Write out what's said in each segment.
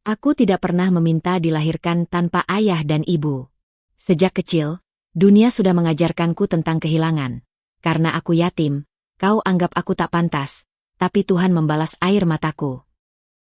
Aku tidak pernah meminta dilahirkan tanpa ayah dan ibu. Sejak kecil, dunia sudah mengajarkanku tentang kehilangan. Karena aku yatim, kau anggap aku tak pantas, tapi Tuhan membalas air mataku.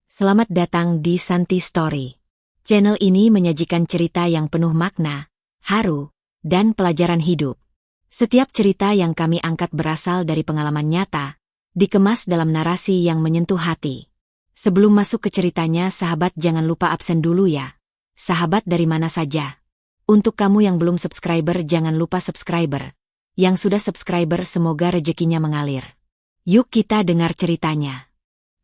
Selamat datang di Santi Story. Channel ini menyajikan cerita yang penuh makna, haru, dan pelajaran hidup. Setiap cerita yang kami angkat berasal dari pengalaman nyata, dikemas dalam narasi yang menyentuh hati. Sebelum masuk ke ceritanya, sahabat jangan lupa absen dulu ya. Sahabat dari mana saja. Untuk kamu yang belum subscriber jangan lupa subscriber. Yang sudah subscriber semoga rezekinya mengalir. Yuk kita dengar ceritanya.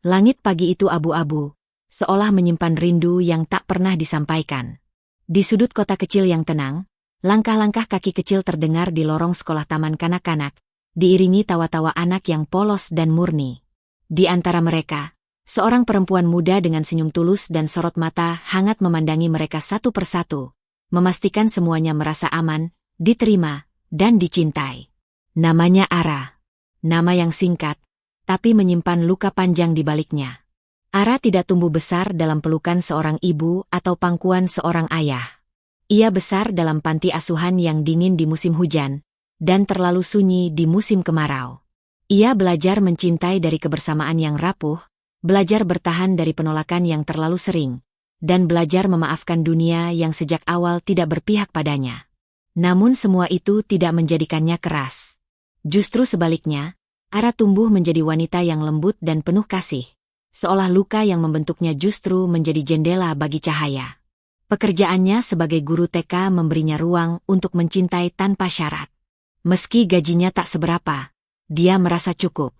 Langit pagi itu abu-abu, seolah menyimpan rindu yang tak pernah disampaikan. Di sudut kota kecil yang tenang, langkah-langkah kaki kecil terdengar di lorong sekolah taman kanak-kanak, diiringi tawa-tawa anak yang polos dan murni. Di antara mereka, seorang perempuan muda dengan senyum tulus dan sorot mata hangat memandangi mereka satu persatu, memastikan semuanya merasa aman, diterima, dan dicintai. Namanya Ara. Nama yang singkat, tapi menyimpan luka panjang di baliknya. Ara tidak tumbuh besar dalam pelukan seorang ibu atau pangkuan seorang ayah. Ia besar dalam panti asuhan yang dingin di musim hujan, dan terlalu sunyi di musim kemarau. Ia belajar mencintai dari kebersamaan yang rapuh, belajar bertahan dari penolakan yang terlalu sering, dan belajar memaafkan dunia yang sejak awal tidak berpihak padanya. Namun semua itu tidak menjadikannya keras. Justru sebaliknya, Ara tumbuh menjadi wanita yang lembut dan penuh kasih, seolah luka yang membentuknya justru menjadi jendela bagi cahaya. Pekerjaannya sebagai guru TK memberinya ruang untuk mencintai tanpa syarat. Meski gajinya tak seberapa, dia merasa cukup.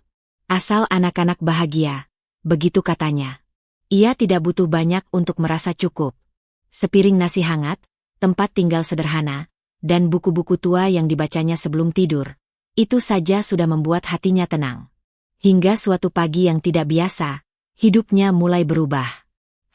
Asal anak-anak bahagia, begitu katanya. Ia tidak butuh banyak untuk merasa cukup. Sepiring nasi hangat, tempat tinggal sederhana, dan buku-buku tua yang dibacanya sebelum tidur. Itu saja sudah membuat hatinya tenang. Hingga suatu pagi yang tidak biasa, hidupnya mulai berubah.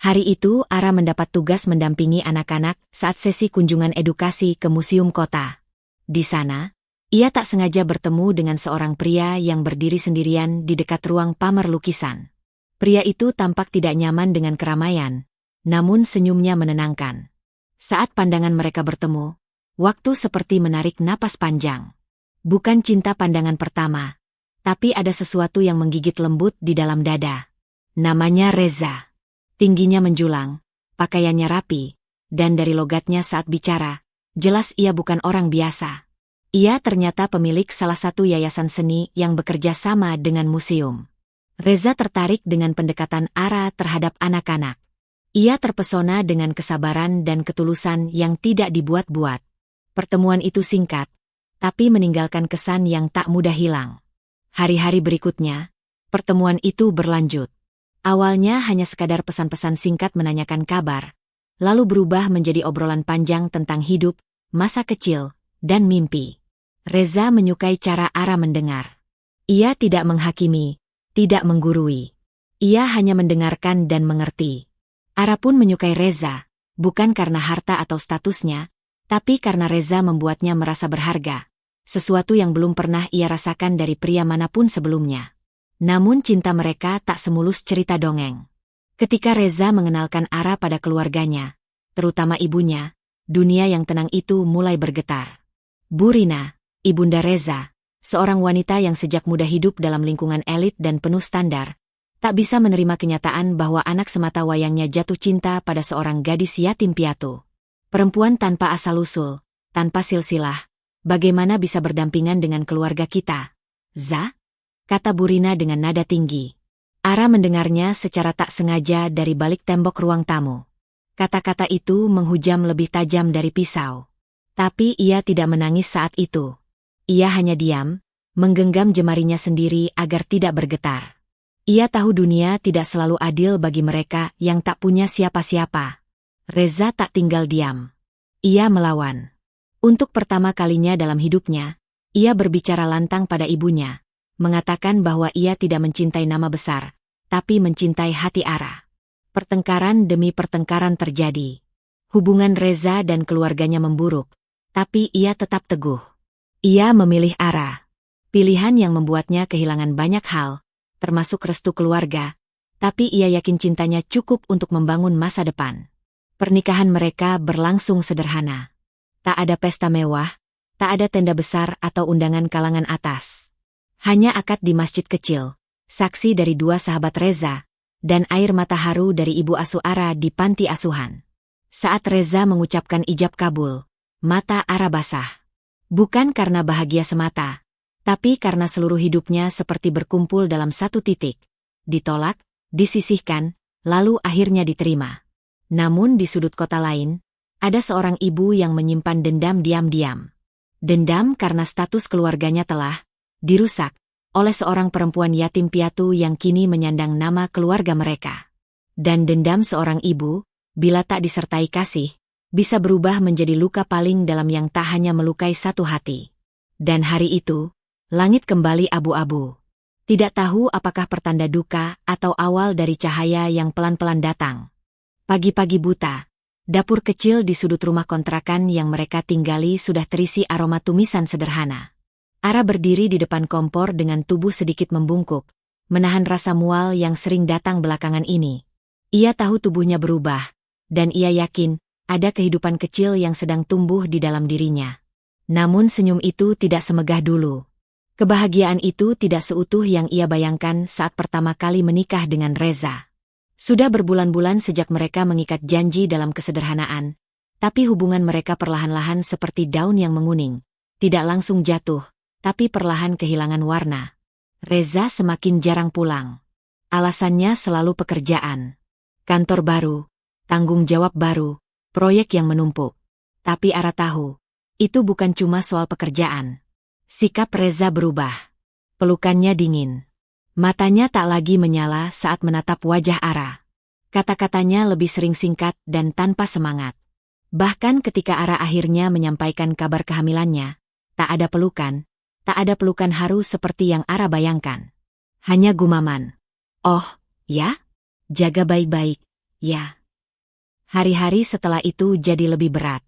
Hari itu Ara mendapat tugas mendampingi anak-anak saat sesi kunjungan edukasi ke museum kota. Di sana, ia tak sengaja bertemu dengan seorang pria yang berdiri sendirian di dekat ruang pamer lukisan. Pria itu tampak tidak nyaman dengan keramaian, namun senyumnya menenangkan. Saat pandangan mereka bertemu, waktu seperti menarik napas panjang. Bukan cinta pandangan pertama, tapi ada sesuatu yang menggigit lembut di dalam dada. Namanya Reza. Tingginya menjulang, pakaiannya rapi, dan dari logatnya saat bicara, jelas ia bukan orang biasa. Ia ternyata pemilik salah satu yayasan seni yang bekerja sama dengan museum. Reza tertarik dengan pendekatan Ara terhadap anak-anak. Ia terpesona dengan kesabaran dan ketulusan yang tidak dibuat-buat. Pertemuan itu singkat, tapi meninggalkan kesan yang tak mudah hilang. Hari-hari berikutnya, pertemuan itu berlanjut. Awalnya hanya sekadar pesan-pesan singkat menanyakan kabar, lalu berubah menjadi obrolan panjang tentang hidup, masa kecil, dan mimpi. Reza menyukai cara Ara mendengar. Ia tidak menghakimi, tidak menggurui. Ia hanya mendengarkan dan mengerti. Ara pun menyukai Reza, bukan karena harta atau statusnya, tapi karena Reza membuatnya merasa berharga, sesuatu yang belum pernah ia rasakan dari pria manapun sebelumnya. Namun cinta mereka tak semulus cerita dongeng. Ketika Reza mengenalkan Ara pada keluarganya, terutama ibunya, dunia yang tenang itu mulai bergetar. Bu Rina, ibunda Reza, seorang wanita yang sejak muda hidup dalam lingkungan elit dan penuh standar, tak bisa menerima kenyataan bahwa anak semata wayangnya jatuh cinta pada seorang gadis yatim piatu. Perempuan tanpa asal-usul, tanpa silsilah, bagaimana bisa berdampingan dengan keluarga kita? Za? Kata Bu Rina dengan nada tinggi. Ara mendengarnya secara tak sengaja dari balik tembok ruang tamu. Kata-kata itu menghujam lebih tajam dari pisau. Tapi ia tidak menangis saat itu. Ia hanya diam, menggenggam jemarinya sendiri agar tidak bergetar. Ia tahu dunia tidak selalu adil bagi mereka yang tak punya siapa-siapa. Reza tak tinggal diam. Ia melawan. Untuk pertama kalinya dalam hidupnya, ia berbicara lantang pada ibunya, mengatakan bahwa ia tidak mencintai nama besar, tapi mencintai hati Ara. Pertengkaran demi pertengkaran terjadi. Hubungan Reza dan keluarganya memburuk, tapi ia tetap teguh. Ia memilih Ara. Pilihan yang membuatnya kehilangan banyak hal, termasuk restu keluarga, Tapi ia yakin cintanya cukup untuk membangun masa depan. Pernikahan mereka berlangsung sederhana. Tak ada pesta mewah, tak ada tenda besar atau undangan kalangan atas. Hanya akad di masjid kecil, saksi dari dua sahabat Reza, dan air mata haru dari ibu asuh Ara di panti asuhan. Saat Reza mengucapkan ijab kabul, mata Ara basah. Bukan karena bahagia semata, tapi karena seluruh hidupnya seperti berkumpul dalam satu titik. Ditolak, disisihkan, lalu akhirnya diterima. Namun di sudut kota lain, ada seorang ibu yang menyimpan dendam diam-diam. Dendam karena status keluarganya telah dirusak oleh seorang perempuan yatim piatu yang kini menyandang nama keluarga mereka. Dan dendam seorang ibu, bila tak disertai kasih, bisa berubah menjadi luka paling dalam yang tak hanya melukai satu hati. Dan hari itu, langit kembali abu-abu. Tidak tahu apakah pertanda duka atau awal dari cahaya yang pelan-pelan datang. Pagi-pagi buta, dapur kecil di sudut rumah kontrakan yang mereka tinggali sudah terisi aroma tumisan sederhana. Ara berdiri di depan kompor dengan tubuh sedikit membungkuk, menahan rasa mual yang sering datang belakangan ini. Ia tahu tubuhnya berubah, dan ia yakin ada kehidupan kecil yang sedang tumbuh di dalam dirinya. Namun senyum itu tidak semegah dulu. Kebahagiaan itu tidak seutuh yang ia bayangkan saat pertama kali menikah dengan Reza. Sudah berbulan-bulan sejak mereka mengikat janji dalam kesederhanaan, tapi hubungan mereka perlahan-lahan seperti daun yang menguning, tidak langsung jatuh, tapi perlahan kehilangan warna. Reza semakin jarang pulang. Alasannya selalu pekerjaan. Kantor baru, tanggung jawab baru, proyek yang menumpuk. Tapi Ara tahu, itu bukan cuma soal pekerjaan. Sikap Reza berubah. Pelukannya dingin. Matanya tak lagi menyala saat menatap wajah Ara. Kata-katanya lebih sering singkat dan tanpa semangat. Bahkan ketika Ara akhirnya menyampaikan kabar kehamilannya, tak ada pelukan haru seperti yang Ara bayangkan. Hanya gumaman. Oh, ya? Jaga baik-baik, ya. Hari-hari setelah itu jadi lebih berat.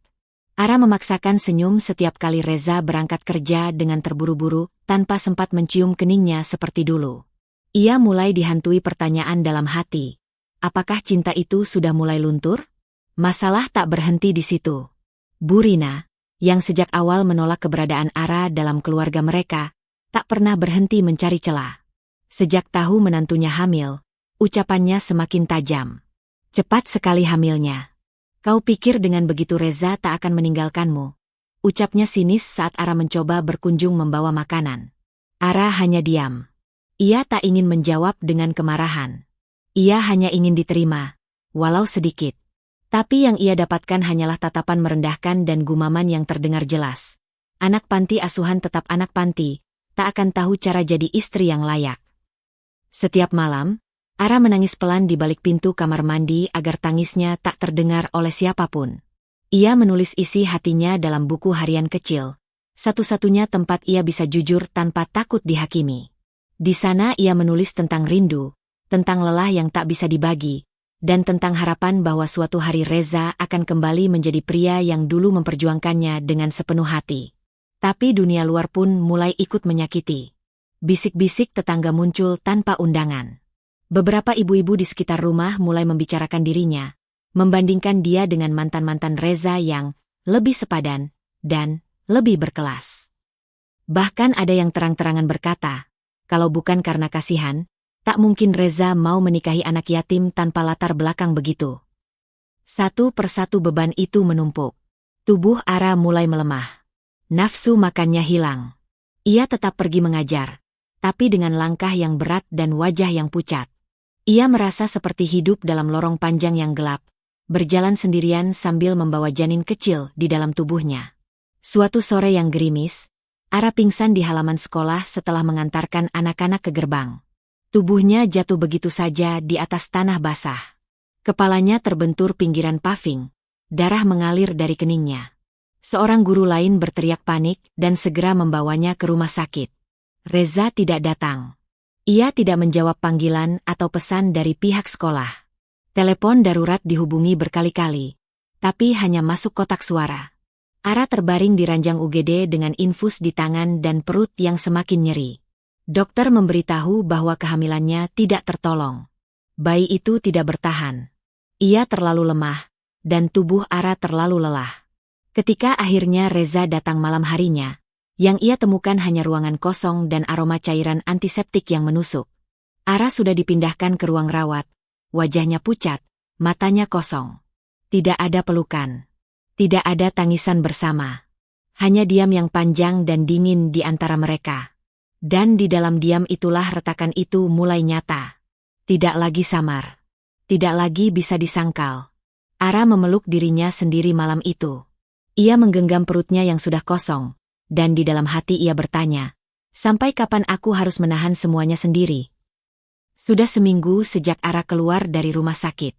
Ara memaksakan senyum setiap kali Reza berangkat kerja dengan terburu-buru, tanpa sempat mencium keningnya seperti dulu. Ia mulai dihantui pertanyaan dalam hati. Apakah cinta itu sudah mulai luntur? Masalah tak berhenti di situ. Bu Rina, yang sejak awal menolak keberadaan Ara dalam keluarga mereka, tak pernah berhenti mencari celah. Sejak tahu menantunya hamil, ucapannya semakin tajam. Cepat sekali hamilnya. Kau pikir dengan begitu Reza tak akan meninggalkanmu? Ucapnya sinis saat Ara mencoba berkunjung membawa makanan. Ara hanya diam. Ia tak ingin menjawab dengan kemarahan. Ia hanya ingin diterima, walau sedikit. Tapi yang ia dapatkan hanyalah tatapan merendahkan dan gumaman yang terdengar jelas. Anak panti asuhan tetap anak panti, tak akan tahu cara jadi istri yang layak. Setiap malam, Ara menangis pelan di balik pintu kamar mandi agar tangisnya tak terdengar oleh siapapun. Ia menulis isi hatinya dalam buku harian kecil, satu-satunya tempat ia bisa jujur tanpa takut dihakimi. Di sana ia menulis tentang rindu, tentang lelah yang tak bisa dibagi, dan tentang harapan bahwa suatu hari Reza akan kembali menjadi pria yang dulu memperjuangkannya dengan sepenuh hati. Tapi dunia luar pun mulai ikut menyakiti. Bisik-bisik tetangga muncul tanpa undangan. Beberapa ibu-ibu di sekitar rumah mulai membicarakan dirinya, membandingkan dia dengan mantan-mantan Reza yang lebih sepadan dan lebih berkelas. Bahkan ada yang terang-terangan berkata, kalau bukan karena kasihan, tak mungkin Reza mau menikahi anak yatim tanpa latar belakang begitu. Satu persatu beban itu menumpuk. Tubuh Ara mulai melemah. Nafsu makannya hilang. Ia tetap pergi mengajar, tapi dengan langkah yang berat dan wajah yang pucat. Ia merasa seperti hidup dalam lorong panjang yang gelap, berjalan sendirian sambil membawa janin kecil di dalam tubuhnya. Suatu sore yang gerimis, Ara pingsan di halaman sekolah setelah mengantarkan anak-anak ke gerbang. Tubuhnya jatuh begitu saja di atas tanah basah. Kepalanya terbentur pinggiran paving, darah mengalir dari keningnya. Seorang guru lain berteriak panik dan segera membawanya ke rumah sakit. Reza tidak datang. Ia tidak menjawab panggilan atau pesan dari pihak sekolah. Telepon darurat dihubungi berkali-kali, tapi hanya masuk kotak suara. Ara terbaring di ranjang UGD dengan infus di tangan dan perut yang semakin nyeri. Dokter memberitahu bahwa kehamilannya tidak tertolong. Bayi itu tidak bertahan. Ia terlalu lemah, dan tubuh Ara terlalu lelah. Ketika akhirnya Reza datang malam harinya, yang ia temukan hanya ruangan kosong dan aroma cairan antiseptik yang menusuk. Ara sudah dipindahkan ke ruang rawat, wajahnya pucat, matanya kosong. Tidak ada pelukan. Tidak ada tangisan bersama. Hanya diam yang panjang dan dingin di antara mereka. Dan di dalam diam itulah retakan itu mulai nyata. Tidak lagi samar. Tidak lagi bisa disangkal. Ara memeluk dirinya sendiri malam itu. Ia menggenggam perutnya yang sudah kosong, dan di dalam hati ia bertanya, sampai kapan aku harus menahan semuanya sendiri? Sudah seminggu sejak Ara keluar dari rumah sakit.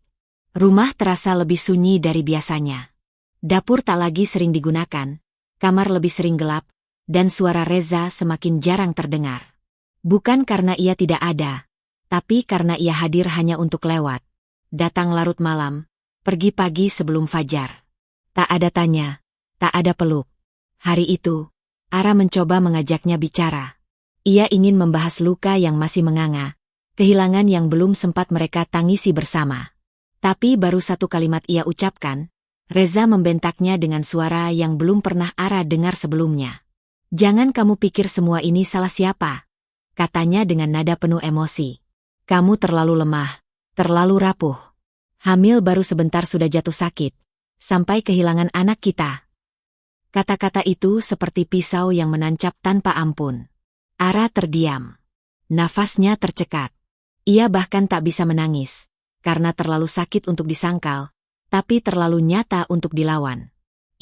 Rumah terasa lebih sunyi dari biasanya. Dapur tak lagi sering digunakan, kamar lebih sering gelap, dan suara Reza semakin jarang terdengar. Bukan karena ia tidak ada, tapi karena ia hadir hanya untuk lewat. Datang larut malam, pergi pagi sebelum fajar. Tak ada tanya, tak ada peluk. Hari itu, Ara mencoba mengajaknya bicara. Ia ingin membahas luka yang masih menganga, kehilangan yang belum sempat mereka tangisi bersama. Tapi baru satu kalimat ia ucapkan, Reza membentaknya dengan suara yang belum pernah Ara dengar sebelumnya. Jangan kamu pikir semua ini salah siapa, katanya dengan nada penuh emosi. Kamu terlalu lemah, terlalu rapuh. Hamil baru sebentar sudah jatuh sakit, sampai kehilangan anak kita. Kata-kata itu seperti pisau yang menancap tanpa ampun. Ara terdiam. Nafasnya tercekat. Ia bahkan tak bisa menangis, karena terlalu sakit untuk disangkal, tapi terlalu nyata untuk dilawan.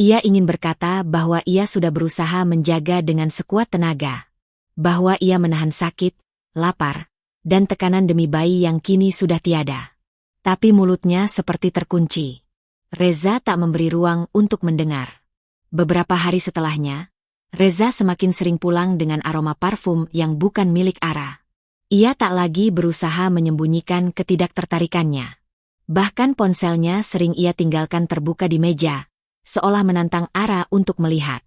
Ia ingin berkata bahwa ia sudah berusaha menjaga dengan sekuat tenaga. Bahwa ia menahan sakit, lapar, dan tekanan demi bayi yang kini sudah tiada. Tapi mulutnya seperti terkunci. Reza tak memberi ruang untuk mendengar. Beberapa hari setelahnya, Reza semakin sering pulang dengan aroma parfum yang bukan milik Ara. Ia tak lagi berusaha menyembunyikan ketidaktertarikannya. Bahkan ponselnya sering ia tinggalkan terbuka di meja, seolah menantang Ara untuk melihat.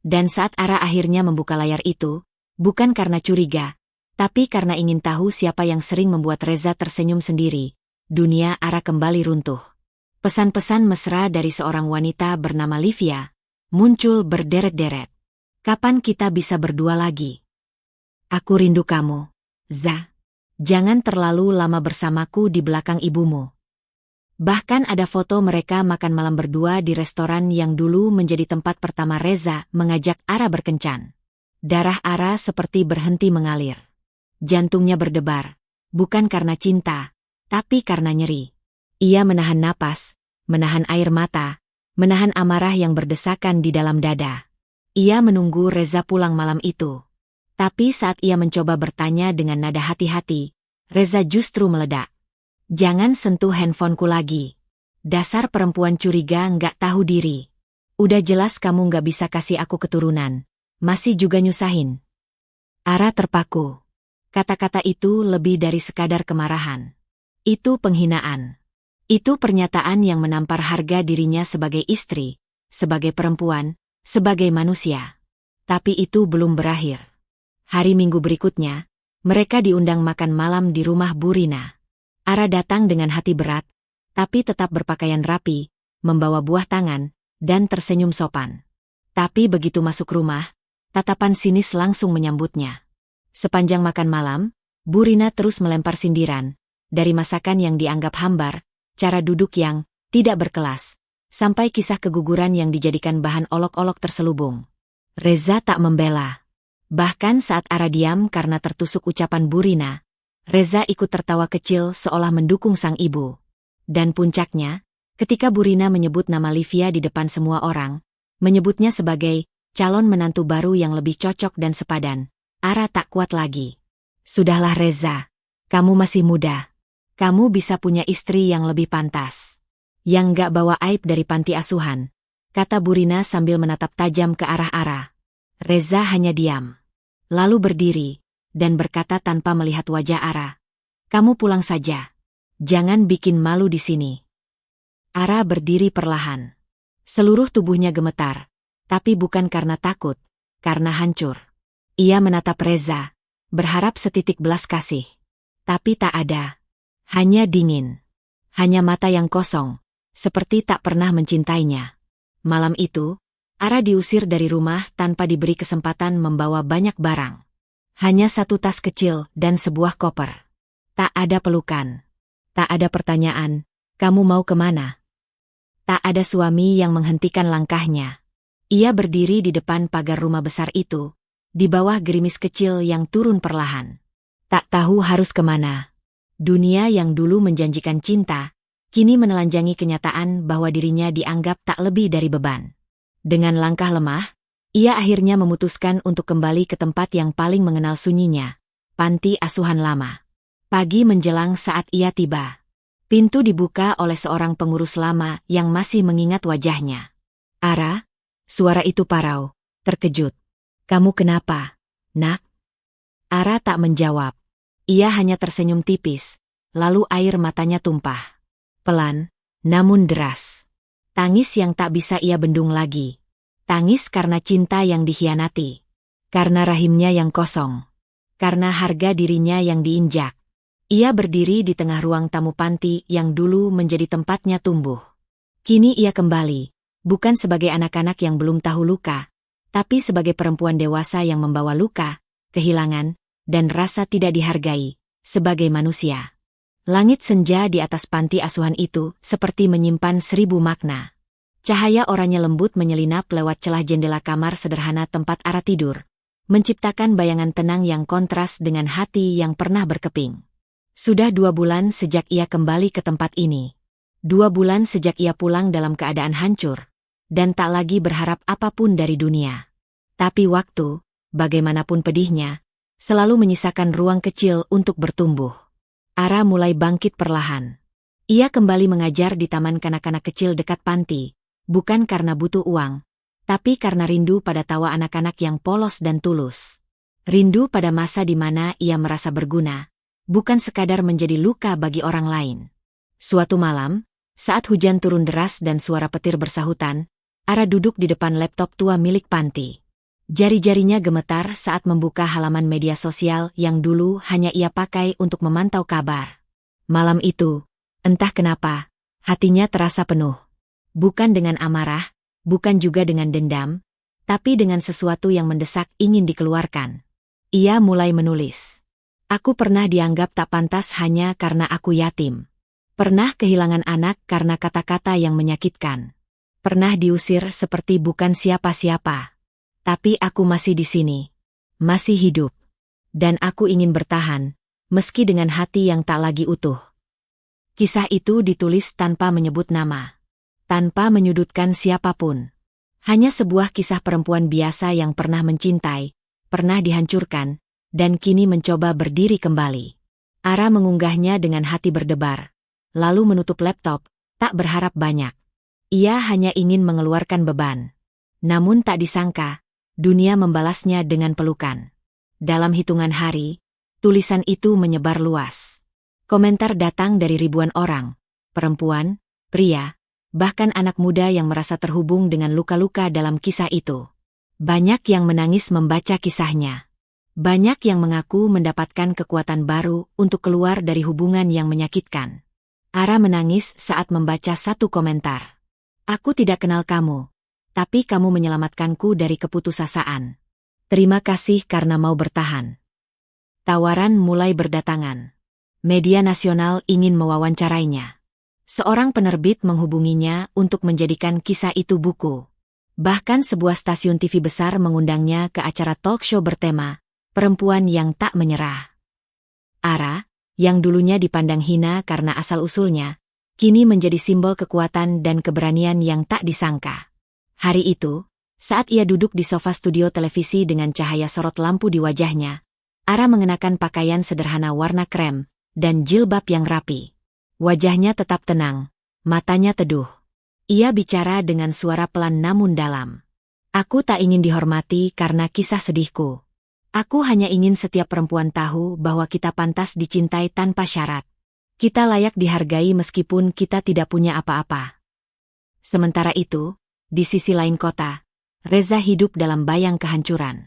Dan saat Ara akhirnya membuka layar itu, bukan karena curiga, tapi karena ingin tahu siapa yang sering membuat Reza tersenyum sendiri, dunia Ara kembali runtuh. Pesan-pesan mesra dari seorang wanita bernama Livia muncul berderet-deret. Kapan kita bisa berdua lagi? Aku rindu kamu, Za. Jangan terlalu lama bersamaku di belakang ibumu. Bahkan ada foto mereka makan malam berdua di restoran yang dulu menjadi tempat pertama Reza mengajak Ara berkencan. Darah Ara seperti berhenti mengalir. Jantungnya berdebar, bukan karena cinta, tapi karena nyeri. Ia menahan napas, menahan air mata, menahan amarah yang berdesakan di dalam dada. Ia menunggu Reza pulang malam itu. Tapi saat ia mencoba bertanya dengan nada hati-hati, Reza justru meledak. Jangan sentuh handphoneku lagi. Dasar perempuan curiga nggak tahu diri. Udah jelas kamu nggak bisa kasih aku keturunan. Masih juga nyusahin. Ara terpaku. Kata-kata itu lebih dari sekadar kemarahan. Itu penghinaan. Itu pernyataan yang menampar harga dirinya sebagai istri, sebagai perempuan, sebagai manusia. Tapi itu belum berakhir. Hari Minggu berikutnya, mereka diundang makan malam di rumah Bu Rina. Ara datang dengan hati berat, tapi tetap berpakaian rapi, membawa buah tangan, dan tersenyum sopan. Tapi begitu masuk rumah, tatapan sinis langsung menyambutnya. Sepanjang makan malam, Bu Rina terus melempar sindiran, dari masakan yang dianggap hambar, cara duduk yang tidak berkelas, sampai kisah keguguran yang dijadikan bahan olok-olok terselubung. Reza tak membela. Bahkan saat Ara diam karena tertusuk ucapan Bu Rina, Reza ikut tertawa kecil seolah mendukung sang ibu. Dan puncaknya, ketika Bu Rina menyebut nama Livia di depan semua orang, menyebutnya sebagai calon menantu baru yang lebih cocok dan sepadan, Ara tak kuat lagi. Sudahlah Reza, kamu masih muda. Kamu bisa punya istri yang lebih pantas. Yang gak bawa aib dari panti asuhan, kata Bu Rina sambil menatap tajam ke arah Ara. Reza hanya diam. Lalu berdiri, dan berkata tanpa melihat wajah Ara. Kamu pulang saja. Jangan bikin malu di sini. Ara berdiri perlahan. Seluruh tubuhnya gemetar, tapi bukan karena takut, karena hancur. Ia menatap Reza, berharap setitik belas kasih. Tapi tak ada. Hanya dingin. Hanya mata yang kosong, seperti tak pernah mencintainya. Malam itu, Ara diusir dari rumah tanpa diberi kesempatan membawa banyak barang. Hanya satu tas kecil dan sebuah koper. Tak ada pelukan. Tak ada pertanyaan, kamu mau kemana? Tak ada suami yang menghentikan langkahnya. Ia berdiri di depan pagar rumah besar itu, di bawah gerimis kecil yang turun perlahan. Tak tahu harus kemana. Dunia yang dulu menjanjikan cinta, kini menelanjangi kenyataan bahwa dirinya dianggap tak lebih dari beban. Dengan langkah lemah, ia akhirnya memutuskan untuk kembali ke tempat yang paling mengenal sunyinya, panti asuhan lama. Pagi menjelang saat ia tiba. Pintu dibuka oleh seorang pengurus lama yang masih mengingat wajahnya. Ara, suara itu parau, terkejut. Kamu kenapa, nak? Ara tak menjawab. Ia hanya tersenyum tipis, lalu air matanya tumpah. Pelan, namun deras. Tangis yang tak bisa ia bendung lagi. Tangis karena cinta yang dikhianati. Karena rahimnya yang kosong. Karena harga dirinya yang diinjak. Ia berdiri di tengah ruang tamu panti yang dulu menjadi tempatnya tumbuh. Kini ia kembali, bukan sebagai anak-anak yang belum tahu luka, tapi sebagai perempuan dewasa yang membawa luka, kehilangan, dan rasa tidak dihargai, sebagai manusia. Langit senja di atas panti asuhan itu seperti menyimpan 1000 makna. Cahaya oranye lembut menyelinap lewat celah jendela kamar sederhana tempat Ara tidur, menciptakan bayangan tenang yang kontras dengan hati yang pernah berkeping. Sudah 2 bulan sejak ia kembali ke tempat ini. 2 bulan sejak ia pulang dalam keadaan hancur, dan tak lagi berharap apapun dari dunia. Tapi waktu, bagaimanapun pedihnya, selalu menyisakan ruang kecil untuk bertumbuh. Ara mulai bangkit perlahan. Ia kembali mengajar di taman kanak-kanak kecil dekat panti, bukan karena butuh uang, tapi karena rindu pada tawa anak-anak yang polos dan tulus. Rindu pada masa di mana ia merasa berguna, bukan sekadar menjadi luka bagi orang lain. Suatu malam, saat hujan turun deras dan suara petir bersahutan, Ara duduk di depan laptop tua milik panti. Jari-jarinya gemetar saat membuka halaman media sosial yang dulu hanya ia pakai untuk memantau kabar. Malam itu, entah kenapa, hatinya terasa penuh. Bukan dengan amarah, bukan juga dengan dendam, tapi dengan sesuatu yang mendesak ingin dikeluarkan. Ia mulai menulis. Aku pernah dianggap tak pantas hanya karena aku yatim. Pernah kehilangan anak karena kata-kata yang menyakitkan. Pernah diusir seperti bukan siapa-siapa. Tapi aku masih di sini. Masih hidup. Dan aku ingin bertahan, meski dengan hati yang tak lagi utuh. Kisah itu ditulis tanpa menyebut nama. Tanpa menyudutkan siapapun. Hanya sebuah kisah perempuan biasa yang pernah mencintai, pernah dihancurkan, dan kini mencoba berdiri kembali. Ara mengunggahnya dengan hati berdebar, lalu menutup laptop, tak berharap banyak. Ia hanya ingin mengeluarkan beban. Namun tak disangka, dunia membalasnya dengan pelukan. Dalam hitungan hari, tulisan itu menyebar luas. Komentar datang dari ribuan orang, perempuan, pria, bahkan anak muda yang merasa terhubung dengan luka-luka dalam kisah itu. Banyak yang menangis membaca kisahnya. Banyak yang mengaku mendapatkan kekuatan baru untuk keluar dari hubungan yang menyakitkan. Ara menangis saat membaca satu komentar. Aku tidak kenal kamu, tapi kamu menyelamatkanku dari keputusasaan. Terima kasih karena mau bertahan. Tawaran mulai berdatangan. Media nasional ingin mewawancarainya. Seorang penerbit menghubunginya untuk menjadikan kisah itu buku. Bahkan sebuah stasiun TV besar mengundangnya ke acara talk show bertema, Perempuan yang Tak Menyerah. Ara, yang dulunya dipandang hina karena asal-usulnya, kini menjadi simbol kekuatan dan keberanian yang tak disangka. Hari itu, saat ia duduk di sofa studio televisi dengan cahaya sorot lampu di wajahnya, Ara mengenakan pakaian sederhana warna krem dan jilbab yang rapi. Wajahnya tetap tenang, matanya teduh. Ia bicara dengan suara pelan namun dalam. Aku tak ingin dihormati karena kisah sedihku. Aku hanya ingin setiap perempuan tahu bahwa kita pantas dicintai tanpa syarat. Kita layak dihargai meskipun kita tidak punya apa-apa. Sementara itu, di sisi lain kota, Reza hidup dalam bayang kehancuran.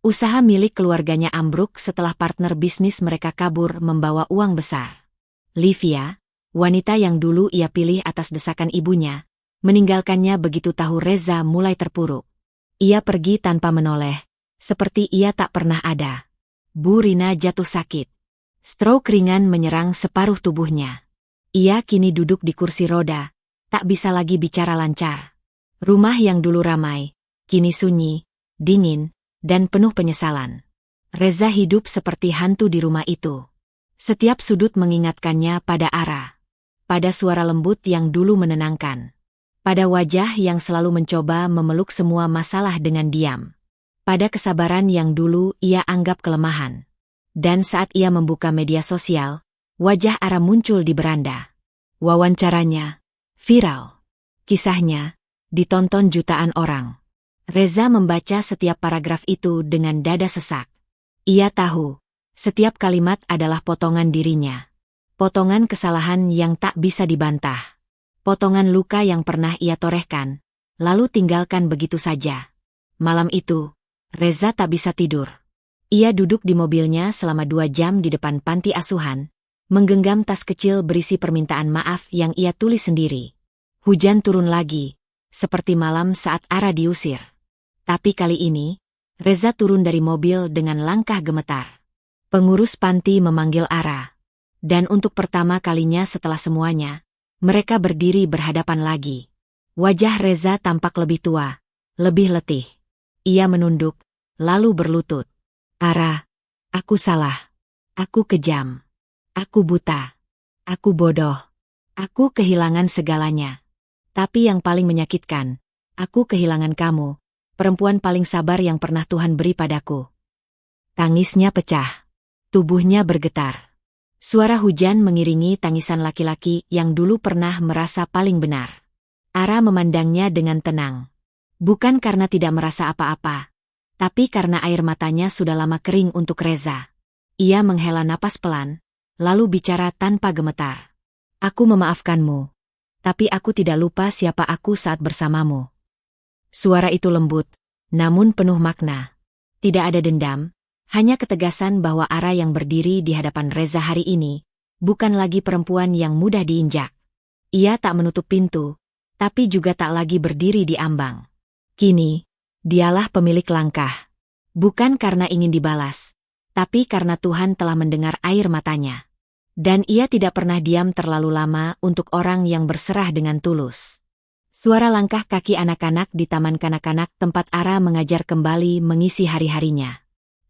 Usaha milik keluarganya ambruk setelah partner bisnis mereka kabur membawa uang besar. Livia, wanita yang dulu ia pilih atas desakan ibunya, meninggalkannya begitu tahu Reza mulai terpuruk. Ia pergi tanpa menoleh, seperti ia tak pernah ada. Bu Rina jatuh sakit. Stroke ringan menyerang separuh tubuhnya. Ia kini duduk di kursi roda, tak bisa lagi bicara lancar. Rumah yang dulu ramai, kini sunyi, dingin, dan penuh penyesalan. Reza hidup seperti hantu di rumah itu. Setiap sudut mengingatkannya pada Ara. Pada suara lembut yang dulu menenangkan. Pada wajah yang selalu mencoba memeluk semua masalah dengan diam. Pada kesabaran yang dulu ia anggap kelemahan. Dan saat ia membuka media sosial, wajah Ara muncul di beranda. Wawancaranya viral. Kisahnya ditonton jutaan orang. Reza membaca setiap paragraf itu dengan dada sesak. Ia tahu, setiap kalimat adalah potongan dirinya. Potongan kesalahan yang tak bisa dibantah. Potongan luka yang pernah ia torehkan, lalu tinggalkan begitu saja. Malam itu, Reza tak bisa tidur. Ia duduk di mobilnya selama 2 jam di depan panti asuhan, menggenggam tas kecil berisi permintaan maaf yang ia tulis sendiri. Hujan turun lagi, seperti malam saat Ara diusir. Tapi kali ini, Reza turun dari mobil dengan langkah gemetar. Pengurus panti memanggil Ara. Dan untuk pertama kalinya setelah semuanya, mereka berdiri berhadapan lagi. Wajah Reza tampak lebih tua, lebih letih. Ia menunduk, lalu berlutut. Ara, aku salah. Aku kejam. Aku buta. Aku bodoh. Aku kehilangan segalanya. Tapi yang paling menyakitkan, aku kehilangan kamu, perempuan paling sabar yang pernah Tuhan beri padaku. Tangisnya pecah. Tubuhnya bergetar. Suara hujan mengiringi tangisan laki-laki yang dulu pernah merasa paling benar. Ara memandangnya dengan tenang. Bukan karena tidak merasa apa-apa, tapi karena air matanya sudah lama kering untuk Reza. Ia menghela napas pelan, lalu bicara tanpa gemetar. Aku memaafkanmu, tapi aku tidak lupa siapa aku saat bersamamu. Suara itu lembut, namun penuh makna. Tidak ada dendam. Hanya ketegasan bahwa Ara yang berdiri di hadapan Reza hari ini, bukan lagi perempuan yang mudah diinjak. Ia tak menutup pintu, tapi juga tak lagi berdiri di ambang. Kini, dialah pemilik langkah. Bukan karena ingin dibalas, tapi karena Tuhan telah mendengar air matanya. Dan ia tidak pernah diam terlalu lama untuk orang yang berserah dengan tulus. Suara langkah kaki anak-anak di taman kanak-kanak tempat Ara mengajar kembali mengisi hari-harinya.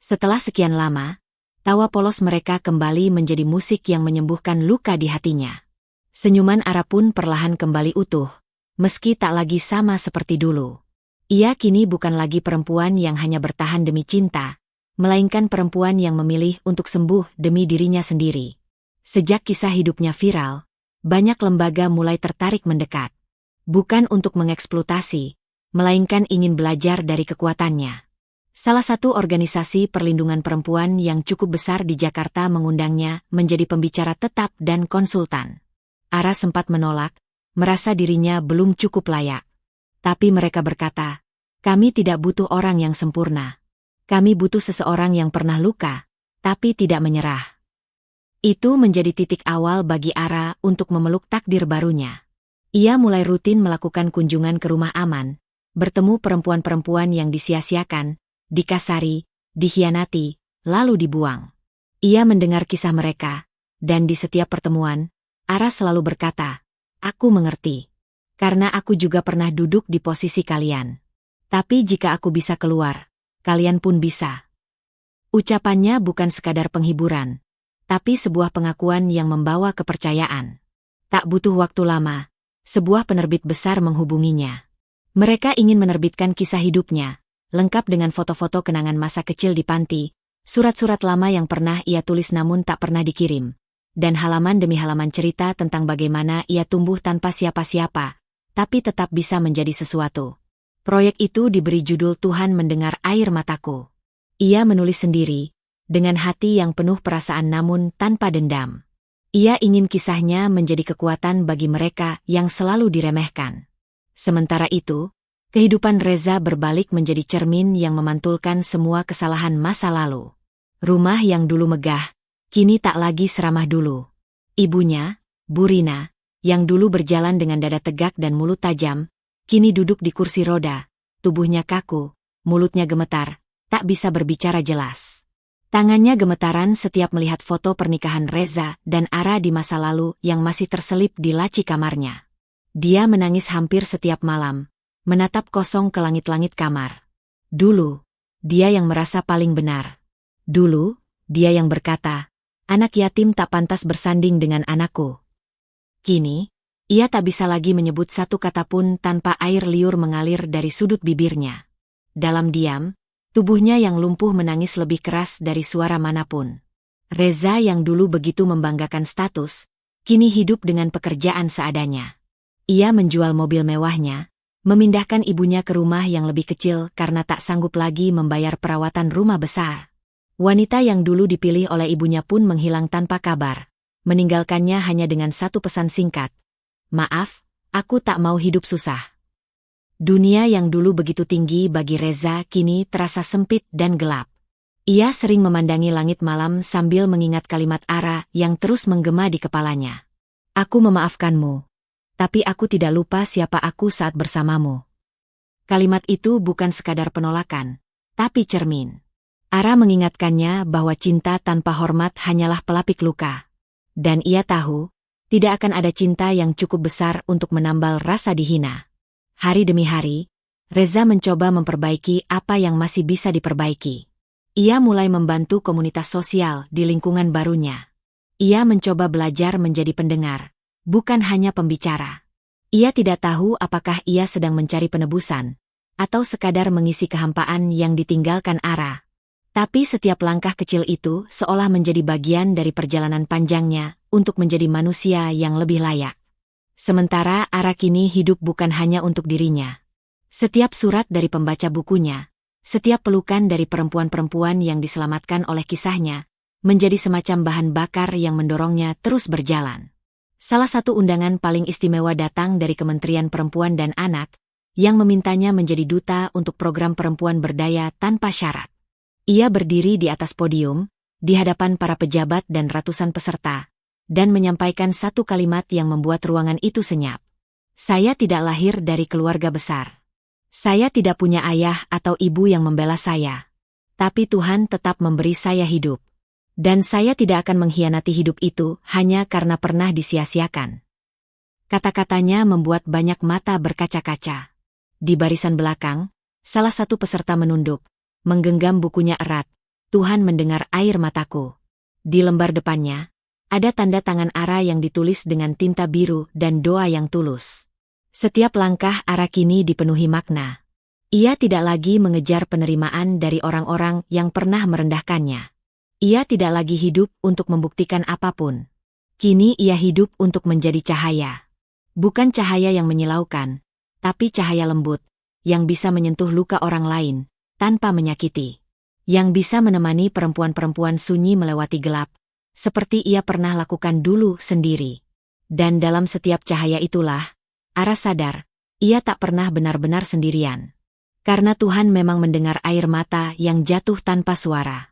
Setelah sekian lama, tawa polos mereka kembali menjadi musik yang menyembuhkan luka di hatinya. Senyuman Ara pun perlahan kembali utuh, meski tak lagi sama seperti dulu. Ia kini bukan lagi perempuan yang hanya bertahan demi cinta, melainkan perempuan yang memilih untuk sembuh demi dirinya sendiri. Sejak kisah hidupnya viral, banyak lembaga mulai tertarik mendekat. Bukan untuk mengeksploitasi, melainkan ingin belajar dari kekuatannya. Salah satu organisasi perlindungan perempuan yang cukup besar di Jakarta mengundangnya menjadi pembicara tetap dan konsultan. Ara sempat menolak, merasa dirinya belum cukup layak. Tapi mereka berkata, kami tidak butuh orang yang sempurna. Kami butuh seseorang yang pernah luka, tapi tidak menyerah. Itu menjadi titik awal bagi Ara untuk memeluk takdir barunya. Ia mulai rutin melakukan kunjungan ke rumah aman, bertemu perempuan-perempuan yang disia-siakan, dikasari, dikhianati, lalu dibuang. Ia mendengar kisah mereka, dan di setiap pertemuan, Ara selalu berkata, aku mengerti. Karena aku juga pernah duduk di posisi kalian. Tapi jika aku bisa keluar, kalian pun bisa. Ucapannya bukan sekadar penghiburan, tapi sebuah pengakuan yang membawa kepercayaan. Tak butuh waktu lama, sebuah penerbit besar menghubunginya. Mereka ingin menerbitkan kisah hidupnya, lengkap dengan foto-foto kenangan masa kecil di panti, surat-surat lama yang pernah ia tulis namun tak pernah dikirim, dan halaman demi halaman cerita tentang bagaimana ia tumbuh tanpa siapa-siapa, tapi tetap bisa menjadi sesuatu. Proyek itu diberi judul Tuhan Mendengar Air Mataku. Ia menulis sendiri, dengan hati yang penuh perasaan namun tanpa dendam. Ia ingin kisahnya menjadi kekuatan bagi mereka yang selalu diremehkan. Sementara itu, kehidupan Reza berbalik menjadi cermin yang memantulkan semua kesalahan masa lalu. Rumah yang dulu megah, kini tak lagi seramah dulu. Ibunya, Burina, yang dulu berjalan dengan dada tegak dan mulut tajam, kini duduk di kursi roda, tubuhnya kaku, mulutnya gemetar, tak bisa berbicara jelas. Tangannya gemetaran setiap melihat foto pernikahan Reza dan Ara di masa lalu yang masih terselip di laci kamarnya. Dia menangis hampir setiap malam, menatap kosong ke langit-langit kamar. Dulu, dia yang merasa paling benar. Dulu, dia yang berkata, anak yatim tak pantas bersanding dengan anakku. Kini, ia tak bisa lagi menyebut satu kata pun tanpa air liur mengalir dari sudut bibirnya. Dalam diam, tubuhnya yang lumpuh menangis lebih keras dari suara manapun. Reza yang dulu begitu membanggakan status, kini hidup dengan pekerjaan seadanya. Ia menjual mobil mewahnya, memindahkan ibunya ke rumah yang lebih kecil karena tak sanggup lagi membayar perawatan rumah besar. Wanita yang dulu dipilih oleh ibunya pun menghilang tanpa kabar, meninggalkannya hanya dengan satu pesan singkat. Maaf, aku tak mau hidup susah. Dunia yang dulu begitu tinggi bagi Reza kini terasa sempit dan gelap. Ia sering memandangi langit malam sambil mengingat kalimat Ara yang terus menggema di kepalanya. Aku memaafkanmu, tapi aku tidak lupa siapa aku saat bersamamu. Kalimat itu bukan sekadar penolakan, tapi cermin. Ara mengingatkannya bahwa cinta tanpa hormat hanyalah pelapik luka. Dan ia tahu, tidak akan ada cinta yang cukup besar untuk menambal rasa dihina. Hari demi hari, Reza mencoba memperbaiki apa yang masih bisa diperbaiki. Ia mulai membantu komunitas sosial di lingkungan barunya. Ia mencoba belajar menjadi pendengar, bukan hanya pembicara. Ia tidak tahu apakah ia sedang mencari penebusan, atau sekadar mengisi kehampaan yang ditinggalkan Ara. Tapi setiap langkah kecil itu seolah menjadi bagian dari perjalanan panjangnya untuk menjadi manusia yang lebih layak. Sementara Ara kini hidup bukan hanya untuk dirinya. Setiap surat dari pembaca bukunya, setiap pelukan dari perempuan-perempuan yang diselamatkan oleh kisahnya, menjadi semacam bahan bakar yang mendorongnya terus berjalan. Salah satu undangan paling istimewa datang dari Kementerian Perempuan dan Anak, yang memintanya menjadi duta untuk program perempuan berdaya tanpa syarat. Ia berdiri di atas podium, di hadapan para pejabat dan ratusan peserta, dan menyampaikan satu kalimat yang membuat ruangan itu senyap. Saya tidak lahir dari keluarga besar. Saya tidak punya ayah atau ibu yang membela saya. Tapi Tuhan tetap memberi saya hidup. Dan saya tidak akan mengkhianati hidup itu hanya karena pernah disia-siakan. Kata-katanya membuat banyak mata berkaca-kaca. Di barisan belakang, salah satu peserta menunduk, menggenggam bukunya erat. Tuhan mendengar air mataku. Di lembar depannya, ada tanda tangan Ara yang ditulis dengan tinta biru dan doa yang tulus. Setiap langkah Ara kini dipenuhi makna. Ia tidak lagi mengejar penerimaan dari orang-orang yang pernah merendahkannya. Ia tidak lagi hidup untuk membuktikan apapun. Kini ia hidup untuk menjadi cahaya. Bukan cahaya yang menyilaukan, tapi cahaya lembut, yang bisa menyentuh luka orang lain, tanpa menyakiti. Yang bisa menemani perempuan-perempuan sunyi melewati gelap, seperti ia pernah lakukan dulu sendiri. Dan dalam setiap cahaya itulah, Ara sadar, ia tak pernah benar-benar sendirian. Karena Tuhan memang mendengar air mata yang jatuh tanpa suara.